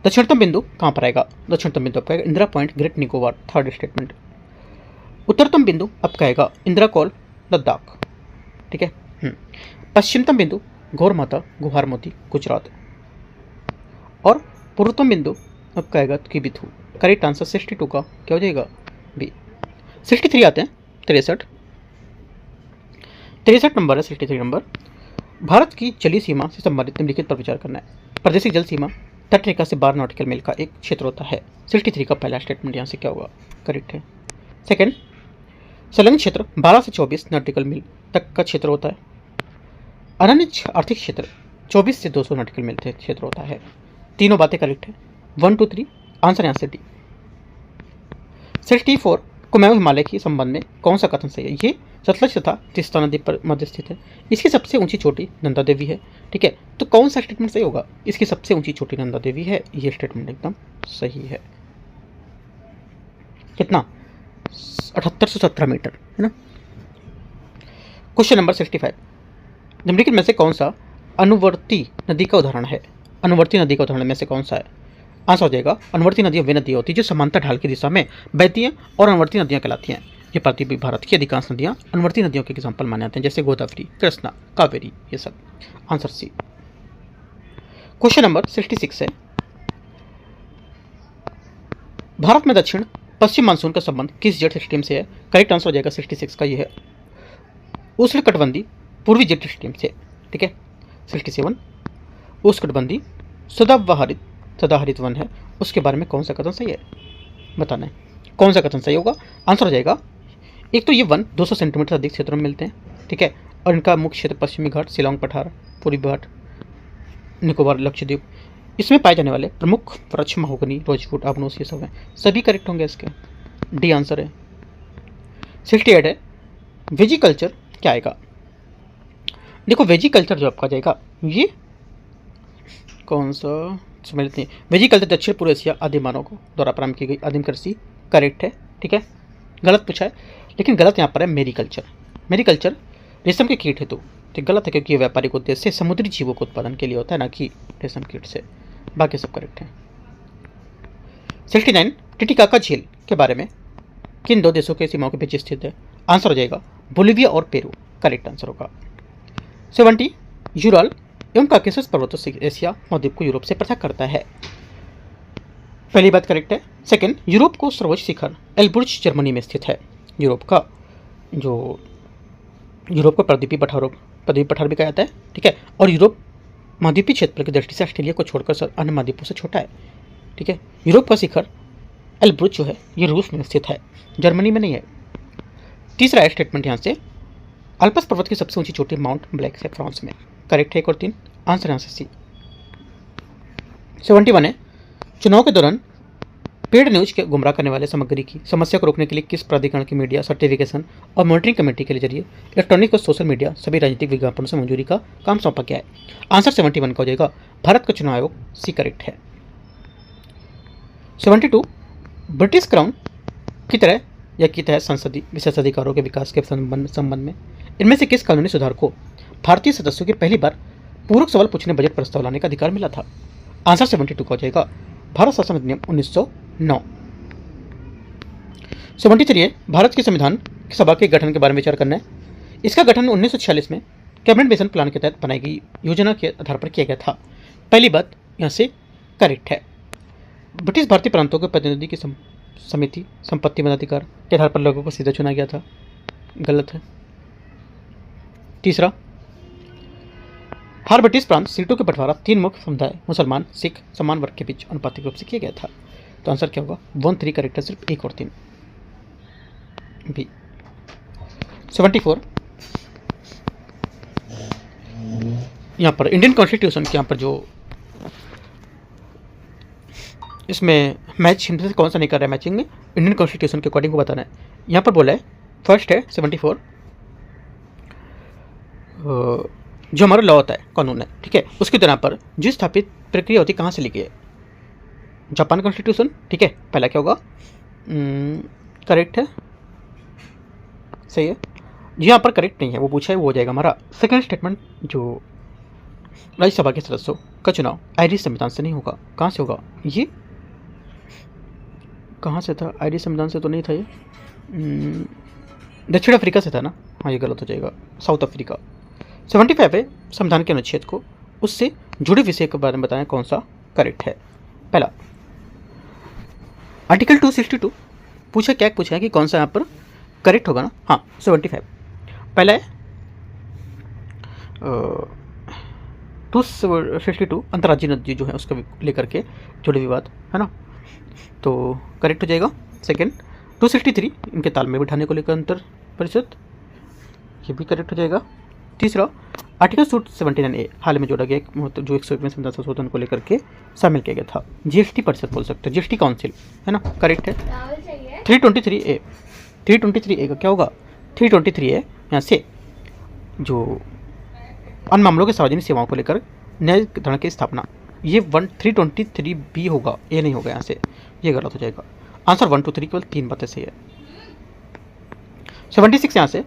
दक्षिणतम बिंदु कहाँ पर आएगा? दक्षिणतम बिंदु आपका Indira point, great Nicobar, third statement. उत्तरतम बिंदु आपका आएगा इंदिरा कॉल, लद्दाख। ठीक है। पश्चिमतम बिंदु गौर माता, गुहार मोती, गुजरात। और पूर्वतम बिंदु आपका आएगा किबिथू। करेक्ट आंसर 62 का क्या हो जाएगा? बी। 63 आते हैं। 63 नंबर है। 63 नंबर, भारत की जलीय सीमा से संबंधित निम्नलिखित पर विचार करना है। प्रादेशिक जल सीमा तटरेखा से 12 नॉटिकल मील का एक क्षेत्र होता है। 63 का पहला स्टेटमेंट यहाँ से क्या होगा? करेक्ट है। सेकंड, संलग्न क्षेत्र 12 से 24 नॉटिकल मील तक का क्षेत्र होता है। अनन्य आर्थिक क्षेत्र 24 से 200 नॉटिकल मील क्षेत्र होता है। तीनों बातें करेक्ट है। 1 2 3 आंसर यहाँ से डी। 64 कुमाऊं हिमालय के संबंध में कौन सा कथन सही है? ये सतलज तथा तीस्ता नदी पर मध्य स्थित है। इसकी सबसे ऊंची चोटी नंदा देवी है। ठीक है, तो कौन सा स्टेटमेंट सही होगा? इसकी सबसे ऊंची चोटी नंदा देवी है। ये स्टेटमेंट एकदम सही है। कितना? 7817 मीटर है ना। क्वेश्चन नंबर 65, निम्नलिखित में से कौन सा अनुवर्ती नदी का उदाहरण है? अनुवर्ती नदी का उदाहरण में से कौन सा है? आंसर हो जाएगा अनुवर्ती नदियां वे नदियां होती है जो समांतर ढाल की दिशा में बहती हैं और अनुवर्ती नदियां कहलाती हैं। ये प्राचीन भारत की अधिकांश नदियां अनुवर्ती नदियों के एग्जाम्पल माने जाते हैं, जैसे गोदावरी, कृष्णा, कावेरी, ये सब। Answer C. क्वेश्चन नंबर 66 है, भारत में दक्षिण पश्चिम मानसून का संबंध किस जेट सिस्टम से है? करेक्ट आंसर हो जाएगा 66 का, ये है उष्णकटिबंधीय पूर्वी जेट सिस्टम से। ठीक है। 67 उष्णकटिबंधीय सदाहरित वन है, उसके बारे में कौन सा कथन सही है? बताना है कौन सा कथन सही होगा। आंसर हो जाएगा, एक तो ये वन 200 सेंटीमीटर अधिक क्षेत्रों में मिलते हैं। ठीक है, और इनका मुख्य क्षेत्र पश्चिमी घाट, शिलोंग पठार, पूर्वी घाट, निकोबार, लक्षद्वीप। इसमें पाए जाने वाले प्रमुख वृक्ष महोगनी, रोजवुड, आबनोस, ये सब हैं। सभी करेक्ट होंगे इसके। डी आंसर है। 68 है, वेजिकल्चर क्या आएगा? देखो वेजिकल्चर जो आपका जाएगा, ये कौन सा समझ लेते हैं। वेजिकल्चर दक्षिण पूर्व एशिया आदि मानव को द्वारा प्रारंभ की गई आदिम कृषि। करेक्ट है। ठीक है, गलत पूछा है, लेकिन गलत यहाँ पर है मेरीकल्चर। मेरीकल्चर रेशम के कीट हेतु तो गलत है, क्योंकि ये व्यापारिक उद्देश्य से समुद्री जीवों के उत्पादन के लिए होता है, ना कि रेशम कीट से। बाकी सब करेक्ट है। 69 टिटिकाका झील के बारे में किन दो देशों के सीमाओं के बीच स्थित है? आंसर हो जाएगा बोलिविया और पेरू। करेक्ट आंसर होगा। 70 यूराल एवं काकेशस पर्वतों से एशिया महाद्वीप को यूरोप से पृथक करता है। पहली बात करेक्ट है। सेकंड, यूरोप को सर्वोच्च शिखर एल्ब्रुच जर्मनी में स्थित है। यूरोप का प्रायद्वीपीय पठार भी कहा जाता है। ठीक है, और यूरोप महाद्वीपीय क्षेत्र की दृष्टि से ऑस्ट्रेलिया को छोड़कर अन्य महाद्वीपों से छोटा है। ठीक है, यूरोप का शिखर एल्ब्रुच जो है ये रूस में स्थित है, जर्मनी में नहीं है। तीसरा स्टेटमेंट यहाँ से, अल्पस पर्वत की सबसे ऊंची चोटी माउंट ब्लैक है, फ्रांस में। करेक्ट है 1 और 3, आंसर यहाँ से सी। 71 है, चुनाव के दौरान पेड न्यूज के गुमराह करने वाले सामग्री की समस्या को रोकने के लिए किस प्राधिकरण की मीडिया सर्टिफिकेशन और मॉनिटरिंग कमेटी के जरिए इलेक्ट्रॉनिक और सोशल मीडिया सभी राजनीतिक विज्ञापनों से मंजूरी का काम सौंपा गया है? आंसर 71 का हो जाएगा भारत का चुनाव आयोग, सी करेक्ट है। 72 ब्रिटिश क्राउन की तरह के तहत संसदीय विशेष अधिकारों के विकास के संबंध में इनमें से किस कानूनी सुधार को भारतीय सदस्यों की पहली बार पूरक सवाल पूछने बजट प्रस्ताव लाने का अधिकार मिला था? आंसर 72 का हो जाएगा भारत शासन अधिनियम 1909। 73 है, भारत के संविधान सभा के गठन के बारे में विचार करना है। इसका गठन 1946 में कैबिनेट मिशन प्लान के तहत बनाई गई योजना के आधार पर किया गया था। पहली बात यहाँ से करेक्ट है। ब्रिटिश भारतीय प्रांतों के प्रतिनिधि की समिति संपत्ति मताधिकार के आधार पर लोगों को सीधा चुना गया था। गलत है। तीसरा, हर ब्रिटिश प्रांत सीटों के बंटवारा 3 मुख्य समुदाय मुसलमान सिख समान वर्ग के बीच अनुपातिक रूप से किया गया था। तो आंसर क्या होगा? 1 3 करेक्ट है, सिर्फ 1 और 3 बी। 74 यहाँ पर इंडियन कॉन्स्टिट्यूशन के यहाँ पर जो इसमें मैच इनमें से कौन सा नहीं कर रहा है मैचिंग में, इंडियन कॉन्स्टिट्यूशन के अकॉर्डिंग को बताना है। यहाँ पर बोला है फर्स्ट है 74 जो हमारा लॉ होता है, कानून है, ठीक है, उसके द्वारा पर जो स्थापित प्रक्रिया होती है कहाँ से ली गई है? जापान कॉन्स्टिट्यूशन, ठीक है, पहला क्या होगा? करेक्ट है, सही है। यहाँ पर करेक्ट नहीं है, वो पूछा है, वो हो जाएगा हमारा सेकंड स्टेटमेंट। जो राज्यसभा के सदस्यों का चुनाव आयरिश संविधान से नहीं होगा, कहाँ से होगा? ये कहाँ से था? आयरिश संविधान से तो नहीं था ये, दक्षिण अफ्रीका से था ना? हाँ, ये गलत हो जाएगा, साउथ अफ्रीका। 75 है संविधान के अनुच्छेद को उससे जुड़े विषय के बारे में बताएं कौन सा करेक्ट है। पहला आर्टिकल 262 क्या पूछा है कि कौन सा यहाँ पर करेक्ट होगा ना? हाँ, 75 पहला है 262 अंतर्राज्यीय नदी जो है उसको लेकर के जुड़े विवाद है ना, तो करेक्ट हो जाएगा। सेकेंड 263 इनके ताल में बिठाने को लेकर अंतर परिषद, ये भी करेक्ट हो जाएगा। तीसरा आर्टिकल 279A हाल में जोड़ा गया जो 101वें संविधान संशोधन को लेकर के शामिल किया गया था, जीएसटी परिषद बोल सकते हैं, जीएसटी काउंसिल है ना, करेक्ट है। 323A का क्या होगा? 323A यहाँ से जो अन्य मामलों के सार्वजनिक सेवाओं को लेकर न्यायाधिकरण की स्थापना, ये 323B होगा, ये नहीं होगा यहाँ से, ये गलत हो जाएगा। आंसर 1 2 3 केवल 3 बातें सही है। 76 यहाँ से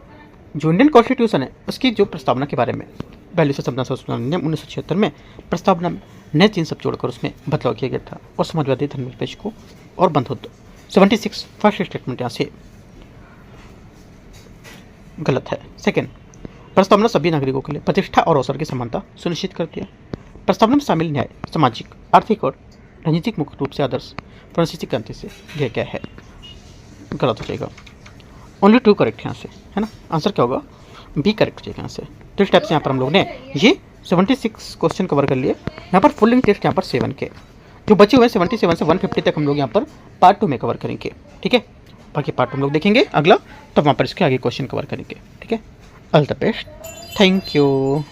जो इंडियन कॉन्स्टिट्यूशन है उसकी जो प्रस्तावना के बारे में पहले से संविधान संशोधन नियम 1976 में प्रस्तावना में नए 3 शब्द जोड़कर उसमें बदलाव किया गया था और समाजवादी धर्मनिरपेक्ष को और बंधुत्व। 76 फर्स्ट स्टेटमेंट यहाँ से गलत है। सेकेंड प्रस्तावना सभी नागरिकों के लिए प्रतिष्ठा और अवसर की समानता सुनिश्चित करती है। प्रस्तावना में शामिल न्याय सामाजिक, आर्थिक और राजनीतिक मुख्य रूप से आदर्श फ्रांसीसी क्रांति से लिया गया है, गलत हो जाएगा। ओनली 2 करेक्ट यहाँ से है ना, आंसर क्या होगा? बी करेक्ट हो जाएगा यहाँ से। तो इस टाइप से यहाँ पर हम लोग ने ये 76 क्वेश्चन कवर कर लिए। यहाँ पर फुल लिंक टेस्ट यहाँ पर 7 के जो बचे हुए 77 से 150 तक हम लोग यहाँ पर पार्ट 2 में कवर करेंगे, ठीक है। बाकी पार्ट हम लोग देखेंगे अगला, तब वहाँ पर इसके आगे क्वेश्चन कवर करेंगे, ठीक है। All the best, thank you.